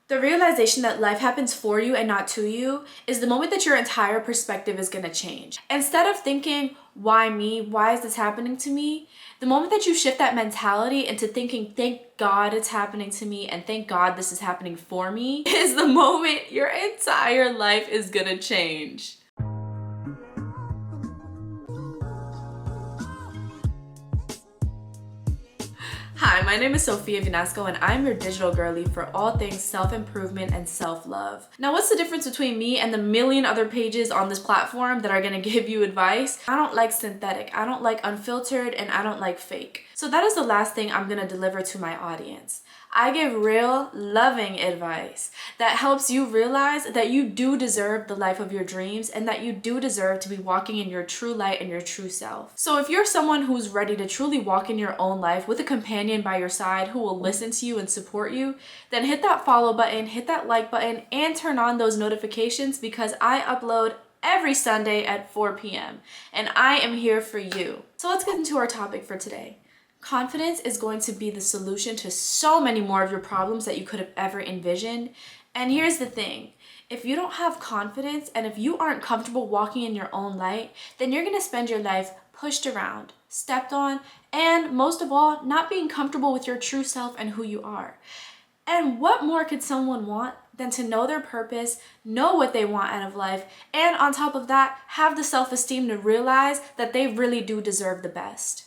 The realization that life happens for you and not to you is the moment that your entire perspective is going to change. Instead of thinking, why me? Why is this happening to me? The moment that you shift that mentality into thinking, thank God it's happening to me and thank God this is happening for me, is the moment your entire life is going to change. Hi, my name is Sophia Vinasco and I'm your digital girly for all things self-improvement and self-love. Now, what's the difference between me and the million other pages on this platform that are gonna give you advice? I don't like synthetic, I don't like unfiltered, and I don't like fake. So that is the last thing I'm gonna deliver to my audience. I give real, loving advice that helps you realize that you do deserve the life of your dreams and that you do deserve to be walking in your true light and your true self. So if you're someone who's ready to truly walk in your own life with a companion by your side who will listen to you and support you, then hit that follow button, hit that like button, and turn on those notifications because I upload every Sunday at 4 p.m. and I am here for you. So let's get into our topic for today. Confidence is going to be the solution to so many more of your problems that you could have ever envisioned. And here's the thing. If you don't have confidence and if you aren't comfortable walking in your own light, then you're going to spend your life pushed around, stepped on, and most of all, not being comfortable with your true self and who you are. And what more could someone want than to know their purpose, know what they want out of life, and on top of that, have the self-esteem to realize that they really do deserve the best.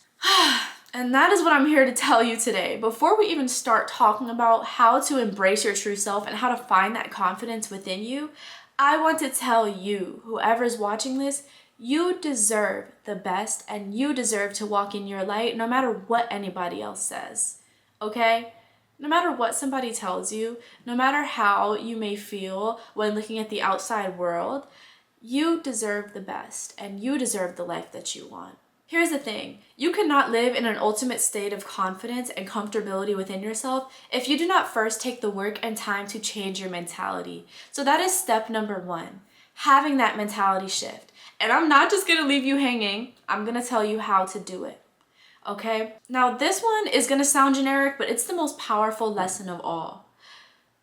And that is what I'm here to tell you today. Before we even start talking about how to embrace your true self and how to find that confidence within you, I want to tell you, whoever's watching this, you deserve the best and you deserve to walk in your light no matter what anybody else says, okay? No matter what somebody tells you, no matter how you may feel when looking at the outside world, you deserve the best and you deserve the life that you want. Here's the thing, you cannot live in an ultimate state of confidence and comfortability within yourself if you do not first take the work and time to change your mentality. So that is step number one, having that mentality shift. And I'm not just gonna leave you hanging, I'm gonna tell you how to do it, okay? Now this one is gonna sound generic, but it's the most powerful lesson of all.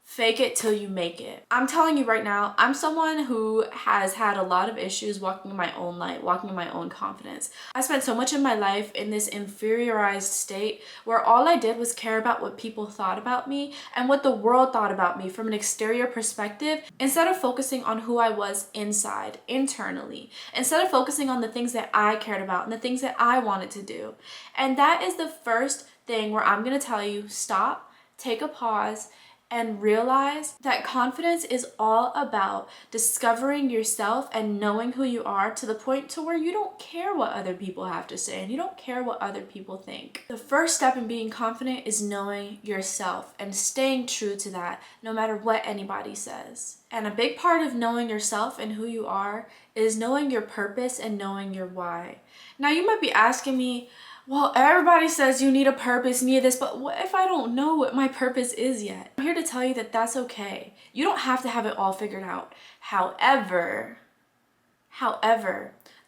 Fake it till you make it. I'm telling you right now, I'm someone who has had a lot of issues walking in my own light, walking in my own confidence. I spent so much of my life in this inferiorized state where all I did was care about what people thought about me and what the world thought about me from an exterior perspective instead of focusing on who I was inside, internally, instead of focusing on the things that I cared about and the things that I wanted to do. And that is the first thing where I'm gonna tell you, stop, take a pause, and realize that confidence is all about discovering yourself and knowing who you are to the point to where you don't care what other people have to say and you don't care what other people think. The first step in being confident is knowing yourself and staying true to that no matter what anybody says. And a big part of knowing yourself and who you are is knowing your purpose and knowing your why. Now you might be asking me, well, everybody says you need a purpose, need this, but what if I don't know what my purpose is yet? I'm here to tell you that that's okay. You don't have to have it all figured out. However,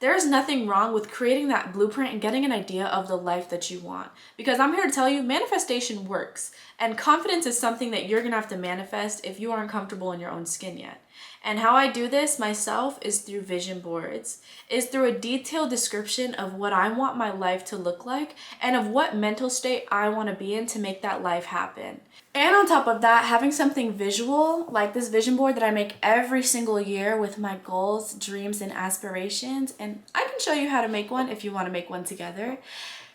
there's nothing wrong with creating that blueprint and getting an idea of the life that you want. Because I'm here to tell you, manifestation works. And confidence is something that you're gonna have to manifest if you aren't comfortable in your own skin yet. And how I do this myself is through vision boards, is through a detailed description of what I want my life to look like and of what mental state I want to be in to make that life happen. And on top of that, having something visual, like this vision board that I make every single year with my goals, dreams, and aspirations, and I can show you how to make one if you want to make one together.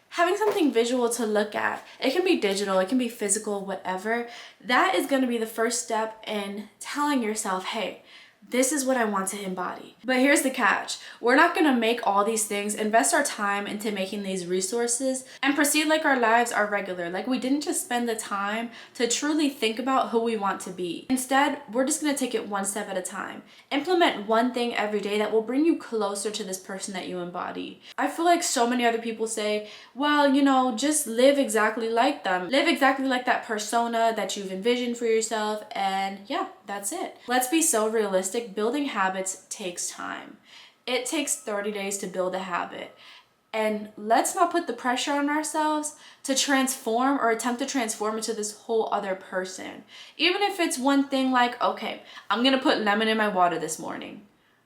Having something visual to look at, it can be digital, it can be physical, whatever, that is going to be the first step in telling yourself, hey, this is what I want to embody. But here's the catch. We're not gonna make all these things, invest our time into making these resources, and proceed like our lives are regular. Like we didn't just spend the time to truly think about who we want to be. Instead, we're just gonna take it one step at a time. Implement one thing every day that will bring you closer to this person that you embody. I feel like so many other people say, well, you know, just live exactly like them. Live exactly like that persona that you've envisioned for yourself, and yeah, that's it. Let's be so realistic. Building habits takes time. It takes 30 days to build a habit. And let's not put the pressure on ourselves to transform or attempt to transform into this whole other person. Even if it's one thing like, okay, I'm gonna put lemon in my water this morning.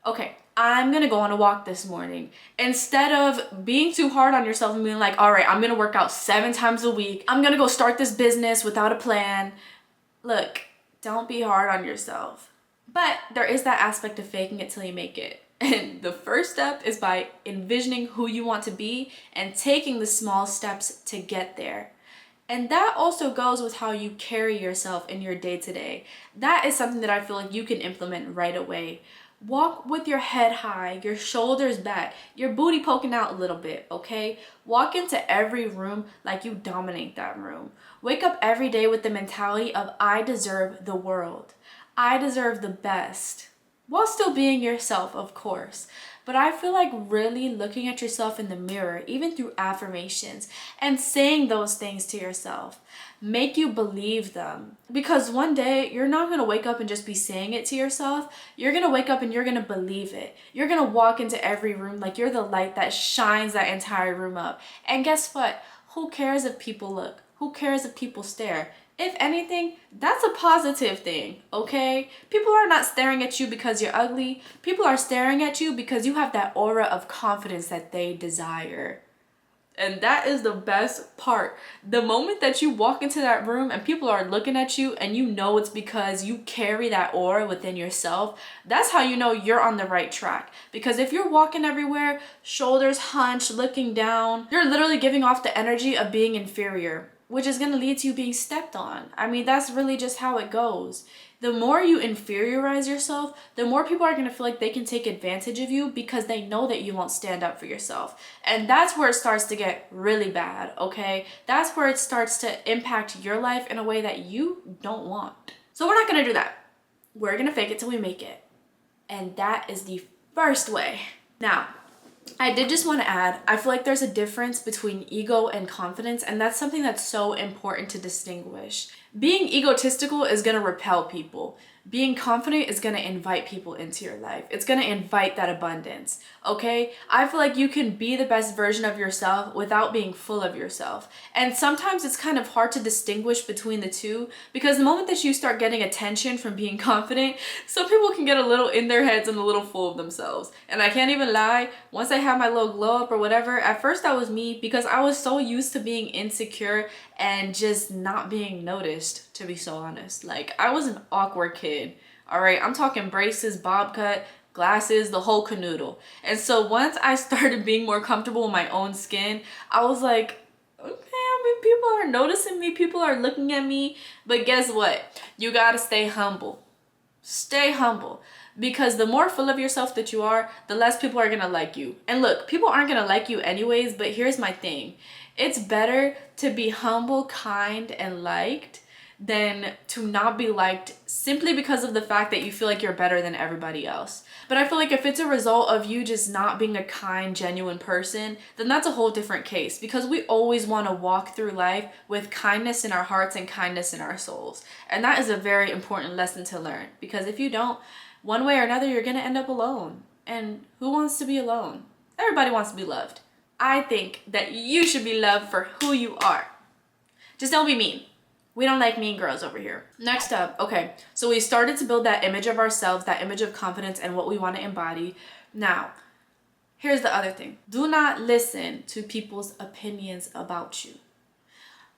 Okay, I'm gonna go on a walk this morning. Instead of being too hard on yourself and being like, all right, I'm gonna work out 7 times a week. I'm gonna go start this business without a plan. Look, don't be hard on yourself. But there is that aspect of faking it till you make it. And the first step is by envisioning who you want to be and taking the small steps to get there. And that also goes with how you carry yourself in your day-to-day. That is something that I feel like you can implement right away. Walk with your head high, your shoulders back, your booty poking out a little bit, okay? Walk into every room like you dominate that room. Wake up every day with the mentality of I deserve the world. I deserve the best. While still being yourself, of course. But I feel like really looking at yourself in the mirror, even through affirmations, and saying those things to yourself, make you believe them. Because one day, you're not going to wake up and just be saying it to yourself. You're going to wake up and you're going to believe it. You're going to walk into every room like you're the light that shines that entire room up. And guess what? Who cares if people look? Who cares if people stare? If anything, that's a positive thing, okay? People are not staring at you because you're ugly. People are staring at you because you have that aura of confidence that they desire. And that is the best part. The moment that you walk into that room and people are looking at you and you know it's because you carry that aura within yourself, that's how you know you're on the right track. Because if you're walking everywhere, shoulders hunched, looking down, you're literally giving off the energy of being inferior, which is going to lead to you being stepped on. I mean, that's really just how it goes. The more you inferiorize yourself, the more people are going to feel like they can take advantage of you because they know that you won't stand up for yourself. And that's where it starts to get really bad, okay? That's where it starts to impact your life in a way that you don't want. So we're not going to do that. We're going to fake it till we make it. And that is the first way. Now, I did just want to add, I feel like there's a difference between ego and confidence, and that's something that's so important to distinguish. Being egotistical is going to repel people. Being confident is going to invite people into your life. It's going to invite that abundance, okay? I feel like you can be the best version of yourself without being full of yourself. And sometimes it's kind of hard to distinguish between the two because the moment that you start getting attention from being confident, some people can get a little in their heads and a little full of themselves. And I can't even lie, once I had my little glow up or whatever, at first that was me because I was so used to being insecure and just not being noticed, to be so honest. Like, I was an awkward kid, all right? I'm talking braces, bob cut, glasses, the whole canoodle. And so once I started being more comfortable in my own skin, I was like, okay, I mean, people are noticing me, people are looking at me, but guess what? You gotta stay humble. Stay humble. Because the more full of yourself that you are, the less people are gonna like you. And look, people aren't gonna like you anyways, but here's my thing. It's better to be humble, kind, and liked than to not be liked simply because of the fact that you feel like you're better than everybody else. But I feel like if it's a result of you just not being a kind, genuine person, then that's a whole different case because we always want to walk through life with kindness in our hearts and kindness in our souls. And that is a very important lesson to learn because if you don't, one way or another, you're going to end up alone. And who wants to be alone? Everybody wants to be loved. I think that you should be loved for who you are. Just don't be mean. We don't like mean girls over here. Next up, okay, so we started to build that image of ourselves, that image of confidence and what we want to embody. Now, here's the other thing. Do not listen to people's opinions about you.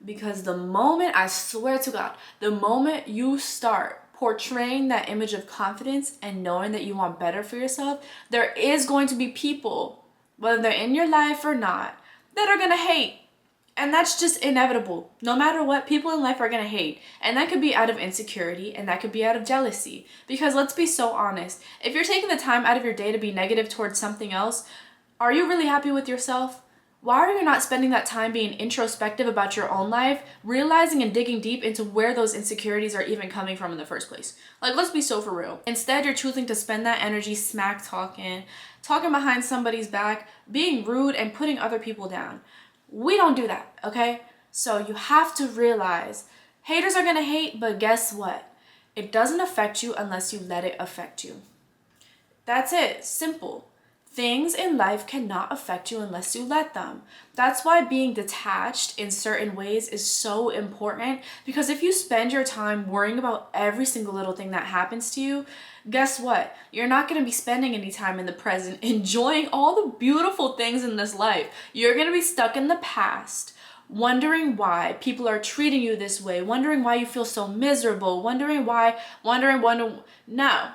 Because the moment, I swear to God, the moment you start portraying that image of confidence and knowing that you want better for yourself, there is going to be people, whether they're in your life or not, that are going to hate. And that's just inevitable. No matter what, people in life are going to hate. And that could be out of insecurity and that could be out of jealousy. Because let's be so honest, if you're taking the time out of your day to be negative towards something else, are you really happy with yourself? Why are you not spending that time being introspective about your own life, realizing and digging deep into where those insecurities are even coming from in the first place? Like, let's be so for real. Instead, you're choosing to spend that energy smack talking behind somebody's back, being rude and putting other people down. We don't do that, okay? So you have to realize haters are gonna hate, but guess what? It doesn't affect you unless you let it affect you. That's it, simple. Things in life cannot affect you unless you let them. That's why being detached in certain ways is so important, because if you spend your time worrying about every single little thing that happens to you, guess what? You're not going to be spending any time in the present enjoying all the beautiful things in this life. You're going to be stuck in the past, wondering why people are treating you this way, wondering why you feel so miserable, wondering. No.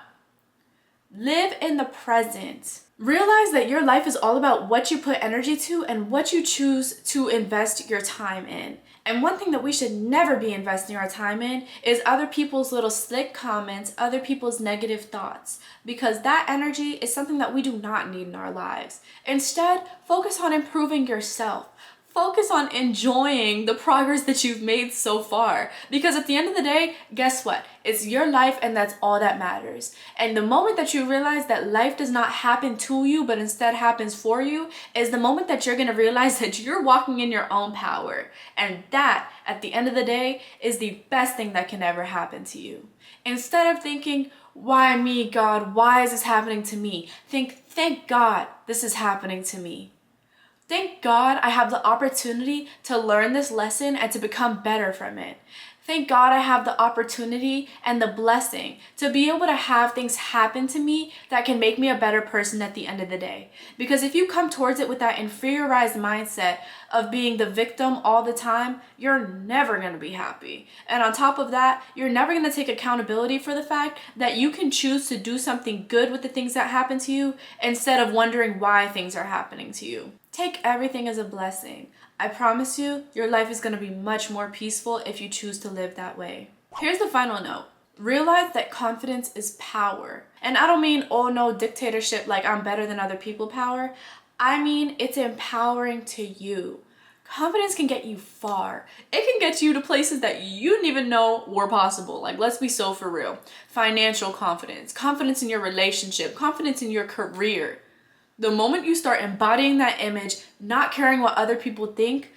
Live in the present. Realize that your life is all about what you put energy to and what you choose to invest your time in. And one thing that we should never be investing our time in is other people's little slick comments, other people's negative thoughts, because that energy is something that we do not need in our lives. Instead, focus on improving yourself. Focus on enjoying the progress that you've made so far. Because at the end of the day, guess what? It's your life and that's all that matters. And the moment that you realize that life does not happen to you, but instead happens for you, is the moment that you're going to realize that you're walking in your own power. And that, at the end of the day, is the best thing that can ever happen to you. Instead of thinking, why me, God? Why is this happening to me? Think, thank God this is happening to me. Thank God I have the opportunity to learn this lesson and to become better from it. Thank God I have the opportunity and the blessing to be able to have things happen to me that can make me a better person at the end of the day. Because if you come towards it with that inferiorized mindset of being the victim all the time, you're never going to be happy. And on top of that, you're never going to take accountability for the fact that you can choose to do something good with the things that happen to you instead of wondering why things are happening to you. Take everything as a blessing. I promise you, your life is going to be much more peaceful if you choose to live that way. Here's the final note. Realize that confidence is power. And I don't mean, oh no, dictatorship, like I'm better than other people power. I mean, it's empowering to you. Confidence can get you far. It can get you to places that you didn't even know were possible. Like, let's be so for real. Financial confidence, confidence in your relationship, confidence in your career. The moment you start embodying that image, not caring what other people think,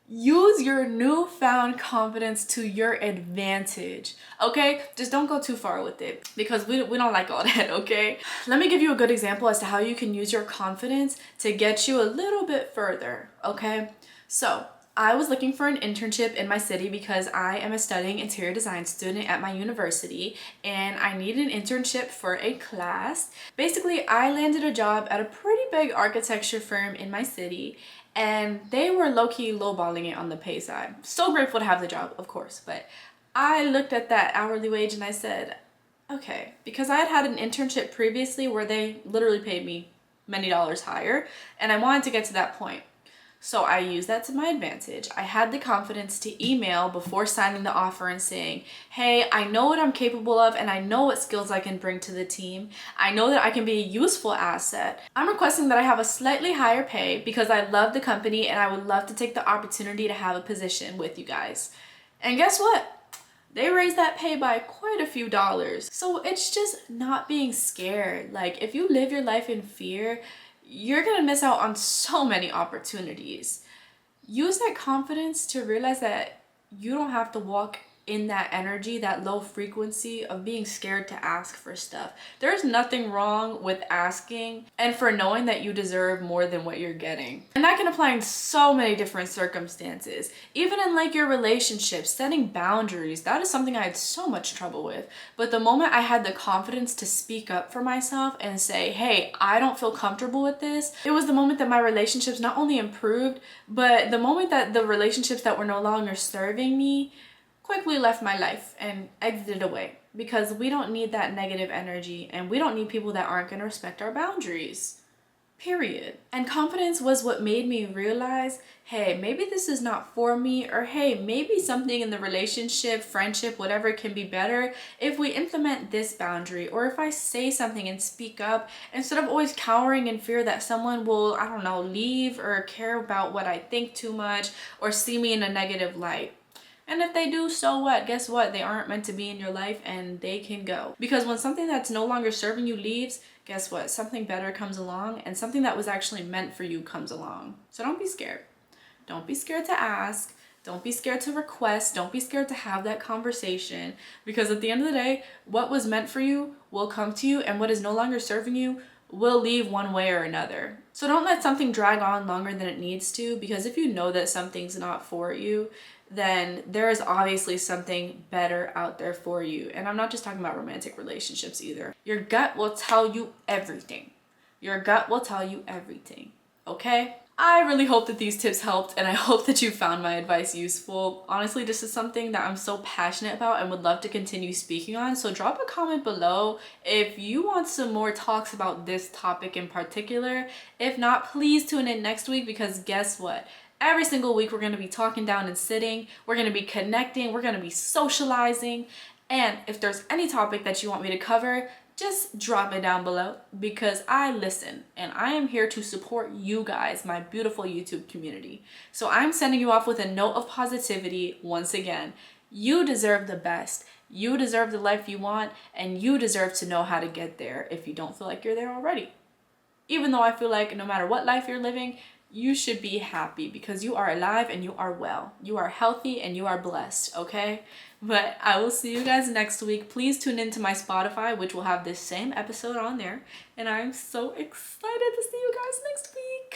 use your newfound confidence to your advantage, okay? Just don't go too far with it because we don't like all that, okay? Let me give you a good example as to how you can use your confidence to get you a little bit further, okay? So, I was looking for an internship in my city because I am a studying interior design student at my university and I needed an internship for a class. Basically, I landed a job at a pretty big architecture firm in my city and they were low-key lowballing it on the pay side. So grateful to have the job, of course, but I looked at that hourly wage and I said, okay, because I had an internship previously where they literally paid me many dollars higher and I wanted to get to that point. So I used that to my advantage. I had the confidence to email before signing the offer and saying, hey, I know what I'm capable of and I know what skills I can bring to the team. I know that I can be a useful asset. I'm requesting that I have a slightly higher pay because I love the company and I would love to take the opportunity to have a position with you guys. And guess what? They raised that pay by quite a few dollars. So it's just not being scared. Like, if you live your life in fear, you're gonna miss out on so many opportunities. Use that confidence to realize that you don't have to walk in that energy, that low frequency of being scared to ask for stuff. There's nothing wrong with asking and for knowing that you deserve more than what you're getting. And that can apply in so many different circumstances. Even in like your relationships, setting boundaries, that is something I had so much trouble with. But the moment I had the confidence to speak up for myself and say, hey, I don't feel comfortable with this, it was the moment that my relationships not only improved, but the moment that the relationships that were no longer serving me quickly left my life and exited away, because we don't need that negative energy and we don't need people that aren't going to respect our boundaries, period. And confidence was what made me realize, hey, maybe this is not for me, or hey, maybe something in the relationship, friendship, whatever can be better if we implement this boundary, or if I say something and speak up instead of always cowering in fear that someone will, I don't know, leave or care about what I think too much or see me in a negative light. And if they do, so what? Guess what? They aren't meant to be in your life and they can go. Because when something that's no longer serving you leaves, guess what? Something better comes along and something that was actually meant for you comes along. So don't be scared. Don't be scared to ask. Don't be scared to request. Don't be scared to have that conversation. Because at the end of the day, what was meant for you will come to you, and what is no longer serving you will leave one way or another. So don't let something drag on longer than it needs to, because if you know that something's not for you, then there is obviously something better out there for you. And I'm not just talking about romantic relationships either. Your gut will tell you everything. Your gut will tell you everything, okay? I really hope that these tips helped, and I hope that you found my advice useful. Honestly, this is something that I'm so passionate about and would love to continue speaking on, so drop a comment below if you want some more talks about this topic in particular. If not, please tune in next week, because guess what? Every single week we're going to be talking down and sitting, we're going to be connecting, we're going to be socializing, and if there's any topic that you want me to cover, just drop it down below, because I listen and I am here to support you guys, my beautiful YouTube community. So I'm sending you off with a note of positivity once again. You deserve the best. You deserve the life you want, and you deserve to know how to get there if you don't feel like you're there already. Even though I feel like no matter what life you're living, you should be happy because you are alive and you are well. You are healthy and you are blessed, okay? But I will see you guys next week. Please tune into my Spotify, which will have this same episode on there. And I'm so excited to see you guys next week.